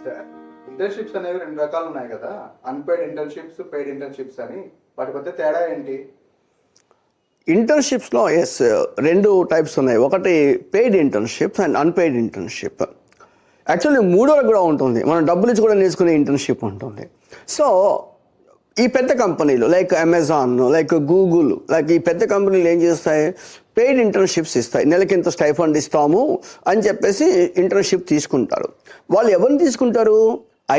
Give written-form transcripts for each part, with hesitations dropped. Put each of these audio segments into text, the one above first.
Sir, internships అనేవి రెండు రకాలు ఉన్నాయి కదా, అన్పెయిడ్ ఇంటర్న్షిప్స్, పెయిడ్ ఇంటర్న్షిప్స్ అని. వాటి మధ్య తేడా ఏంటి? ఇంటర్న్షిప్స్లో ఎస్ రెండు టైప్స్ ఉన్నాయి. ఒకటి paid internships and unpaid internship. Actually మూడోది కూడా ఉంటుంది, మనం డబ్బులు ఇచ్చి కూడా నేర్చుకునే ఇంటర్న్షిప్ ఉంటుంది. సో ఈ పెద్ద కంపెనీలు like Amazon, like Google, like ఈ పెద్ద కంపెనీలు ఏం చేస్తాయి, పెయిడ్ ఇంటర్న్షిప్స్ ఇస్తాయి. నెలకి ఇంత స్టైఫండ్ ఇస్తాము అని చెప్పేసి ఇంటర్న్షిప్ తీసుకుంటారు. వాళ్ళు ఎవరిని తీసుకుంటారు?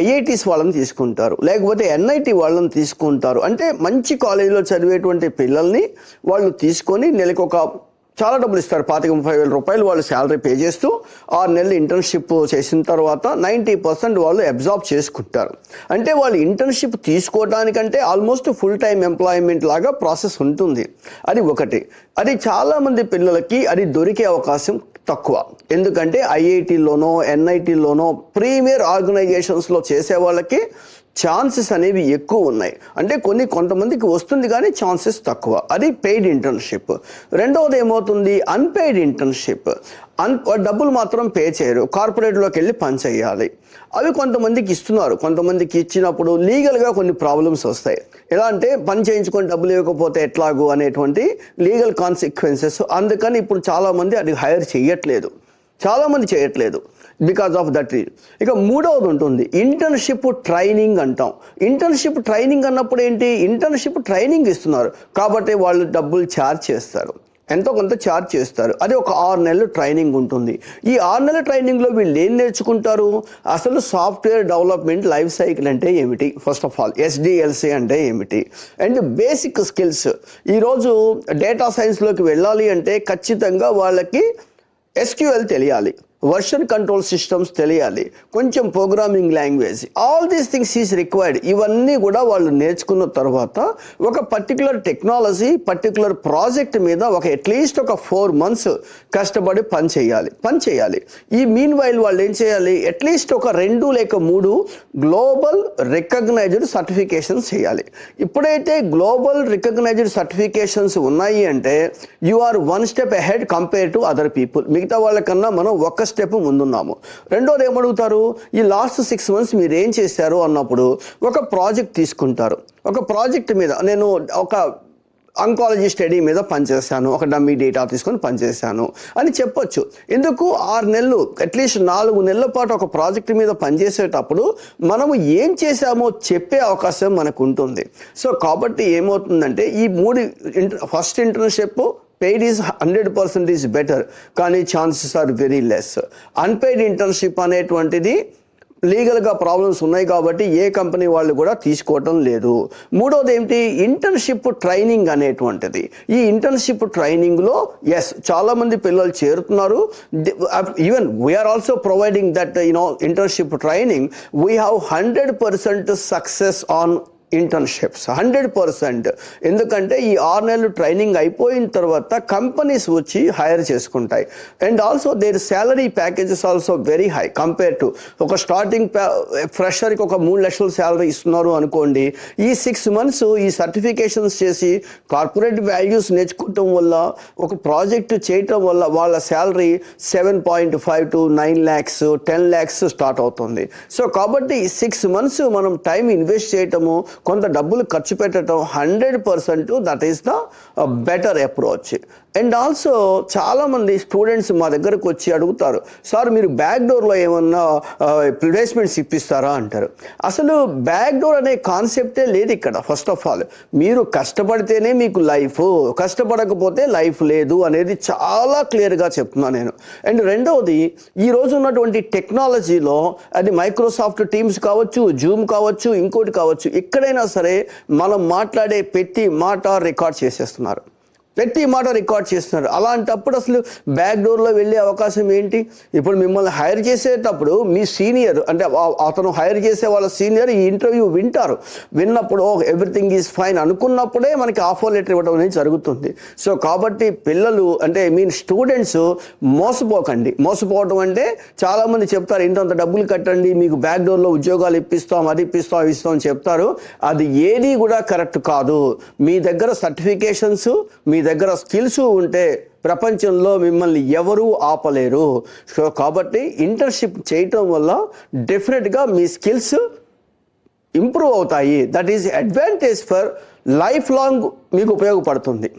ఐఐటీస్ వాళ్ళని తీసుకుంటారు, లేకపోతే ఎన్ఐటి వాళ్ళని తీసుకుంటారు. అంటే మంచి కాలేజీలో చదివేటువంటి పిల్లల్ని వాళ్ళు తీసుకొని నెలకి ఒక చాలా డబ్బులు ఇస్తారు, 25,000-30,000 రూపాయలు వాళ్ళు శాలరీ పే చేస్తూ 6 నెలలు ఇంటర్న్షిప్ చేసిన తర్వాత 90% వాళ్ళు అబ్జార్బ్ చేసుకుంటారు. అంటే వాళ్ళు ఇంటర్న్షిప్ తీసుకోవడానికంటే ఆల్మోస్ట్ ఫుల్ టైం ఎంప్లాయ్మెంట్ లాగా ప్రాసెస్ ఉంటుంది. అది ఒకటి. అది చాలామంది పిల్లలకి అది దొరికే అవకాశం తక్కువ. ఎందుకంటే ఐఐటీలోనో ఎన్ఐటీలోనో ప్రీమియర్ ఆర్గనైజేషన్స్లో చేసే వాళ్ళకి ఛాన్సెస్ అనేవి ఎక్కువ ఉన్నాయి. అంటే కొంతమందికి వస్తుంది కానీ ఛాన్సెస్ తక్కువ. అది పెయిడ్ ఇంటర్న్షిప్. రెండవది ఏమవుతుంది, అన్పెయిడ్ ఇంటర్న్షిప్. డబ్బులు మాత్రం పే చేయరు, కార్పొరేట్లోకి వెళ్ళి పని చేయాలి. అవి కొంతమందికి ఇస్తున్నారు. కొంతమందికి ఇచ్చినప్పుడు లీగల్గా కొన్ని ప్రాబ్లమ్స్ వస్తాయి. ఎలా అంటే పని చేయించుకొని డబ్బులు ఇవ్వకపోతే ఎట్లాగూ అనేటువంటి లీగల్ కాన్సిక్వెన్సెస్. అందుకని ఇప్పుడు చాలామంది అది హైర్ చేయట్లేదు, చాలామంది చేయట్లేదు బికాజ్ ఆఫ్ దట్. ఇక మూడవది ఉంటుంది ఇంటర్న్షిప్ ట్రైనింగ్ అంటాం. ఇంటర్న్షిప్ ట్రైనింగ్ అన్నప్పుడు ఏంటి, ఇంటర్న్షిప్ ట్రైనింగ్ ఇస్తున్నారు కాబట్టి వాళ్ళు డబ్బులు ఛార్జ్ చేస్తారు, ఎంతో కొంత ఛార్జ్ చేస్తారు. అది ఒక 6 నెలలు ట్రైనింగ్ ఉంటుంది. ఈ 6 నెలల ట్రైనింగ్లో వీళ్ళు ఏం నేర్చుకుంటారు? అసలు సాఫ్ట్వేర్ డెవలప్మెంట్ లైఫ్ సైకిల్ అంటే ఏమిటి, ఫస్ట్ ఆఫ్ ఆల్ ఎస్డిఎల్సి అంటే ఏమిటి, అండ్ బేసిక్ స్కిల్స్. ఈరోజు డేటా సైన్స్లోకి వెళ్ళాలి అంటే ఖచ్చితంగా వాళ్ళకి ఎస్క్యూఎల్ తెలియాలి, వర్షన్ కంట్రోల్ సిస్టమ్స్ తెలియాలి, కొంచెం programming language, all these things is required. ఇవన్నీ కూడా వాళ్ళు నేర్చుకున్న తర్వాత ఒక పర్టికులర్ టెక్నాలజీ, పర్టికులర్ ప్రాజెక్ట్ మీద అట్లీస్ట్ ఒక 4 months కష్టపడి పని చేయాలి. ఈ మీన్ వైల్ వాళ్ళు ఏం చేయాలి, అట్లీస్ట్ ఒక 2 లేక 3 గ్లోబల్ రికగ్నైజ్డ్ సర్టిఫికేషన్స్ చేయాలి. ఇప్పుడైతే గ్లోబల్ రికగ్నైజ్డ్ సర్టిఫికేషన్స్ ఉన్నాయి అంటే you are 1 step ahead compare to other people. మిగతా వాళ్ళకన్నా మనం ఒక స్టెప్ ముందున్నాము. రెండోది ఏమడుగుతారు, ఈ లాస్ట్ 6 months మీరు ఏం చేశారు అన్నప్పుడు ఒక ప్రాజెక్ట్ తీసుకుంటారు. ఒక ప్రాజెక్ట్ మీద నేను ఒక అంకాలజీ స్టడీ మీద పనిచేశాను, ఒక డమ్మీ డేటా తీసుకొని పనిచేశాను అని చెప్పొచ్చు. ఎందుకు 6 నెలలు, అట్లీస్ట్ 4 నెలల పాటు ఒక ప్రాజెక్ట్ మీద పనిచేసేటప్పుడు మనము ఏం చేశామో చెప్పే అవకాశం మనకు ఉంటుంది. సో కాబట్టి ఏమవుతుందంటే ఈ 3 first internship paid is 100% is better, కానీ chances are very less. Unpaid internship అనేటువంటిది లీగల్గా ప్రాబ్లమ్స్ ఉన్నాయి కాబట్టి ఏ కంపెనీ వాళ్ళు కూడా తీసుకోవటం లేదు. మూడోది ఏంటి, ఇంటర్న్షిప్ ట్రైనింగ్ అనేటువంటిది. ఈ ఇంటర్న్షిప్ ట్రైనింగ్లో ఎస్ చాలామంది పిల్లలు చేరుతున్నారు. Even we're also providing that internship training. We have 100% success on internships, 100%. ఎందుకంటే ఈ 6 నెలలు ట్రైనింగ్ అయిపోయిన తర్వాత కంపెనీస్ వచ్చి హైర్ చేసుకుంటాయి. And also their salary packages also very high compare to ఒక స్టార్టింగ్ ఫ్రెషర్కి ఒక 3 లక్షల శాలరీ ఇస్తున్నారు అనుకోండి. ఈ 6 months ఈ సర్టిఫికేషన్స్ చేసి కార్పొరేట్ వాల్యూస్ నేర్చుకోవటం వల్ల, ఒక ప్రాజెక్ట్ చేయటం వల్ల వాళ్ళ salary 7.5 to 9 lakhs, 10 lakhs start అవుతుంది. సో కాబట్టి 6 months మనం టైం ఇన్వెస్ట్ చేయటము, కొంత డబ్బులు ఖర్చు పెట్టడం 100% that is the better approach. And also చాలామంది స్టూడెంట్స్ మా దగ్గరకు వచ్చి అడుగుతారు, సార్ మీరు బ్యాక్ డోర్లో ఏమన్నా ప్లేస్మెంట్స్ ఇప్పిస్తారా అంటారు. అసలు బ్యాక్ డోర్ అనే కాన్సెప్టే లేదు ఇక్కడ. ఫస్ట్ ఆఫ్ ఆల్ మీరు కష్టపడితేనే మీకు లైఫ్, కష్టపడకపోతే లైఫ్ లేదు అనేది చాలా క్లియర్గా చెప్తున్నాను నేను. అండ్ రెండవది, ఈరోజు ఉన్నటువంటి టెక్నాలజీలో అది మైక్రోసాఫ్ట్ టీమ్స్ కావచ్చు, జూమ్ కావచ్చు, ఇంకోటి కావచ్చు, ఎక్కడైనా సరే మనం మాట్లాడే ప్రతి మాట రికార్డ్ చేసేస్తున్నారు. అలాంటప్పుడు అసలు బ్యాక్ డోర్లో వెళ్ళే అవకాశం ఏంటి? ఇప్పుడు మిమ్మల్ని హైర్ చేసేటప్పుడు మీ సీనియర్, అంటే అతను హైర్ చేసే వాళ్ళ సీనియర్ ఈ ఇంటర్వ్యూ విన్నప్పుడు ఎవ్రీథింగ్ ఈజ్ ఫైన్ అనుకున్నప్పుడే మనకి ఆఫర్ లెటర్ ఇవ్వడం అనేది జరుగుతుంది. సో కాబట్టి పిల్లలు అంటే స్టూడెంట్స్ మోసపోవడం అంటే చాలామంది చెప్తారు ఇంతంత డబ్బులు కట్టండి మీకు బ్యాక్ డోర్లో ఉద్యోగాలు ఇప్పిస్తాం, అది ఇప్పిస్తాం అని చెప్తారు. అది ఏది కూడా కరెక్ట్ కాదు. మీ దగ్గర సర్టిఫికేషన్స్, మీ దగ్గర స్కిల్స్ ఉంటే ప్రపంచంలో మిమ్మల్ని ఎవరూ ఆపలేరు. సో కాబట్టి ఇంటర్న్షిప్ చేయటం వల్ల డెఫినెట్గా మీ స్కిల్స్ ఇంప్రూవ్ అవుతాయి. That is advantage for life long మీకు ఉపయోగపడుతుంది.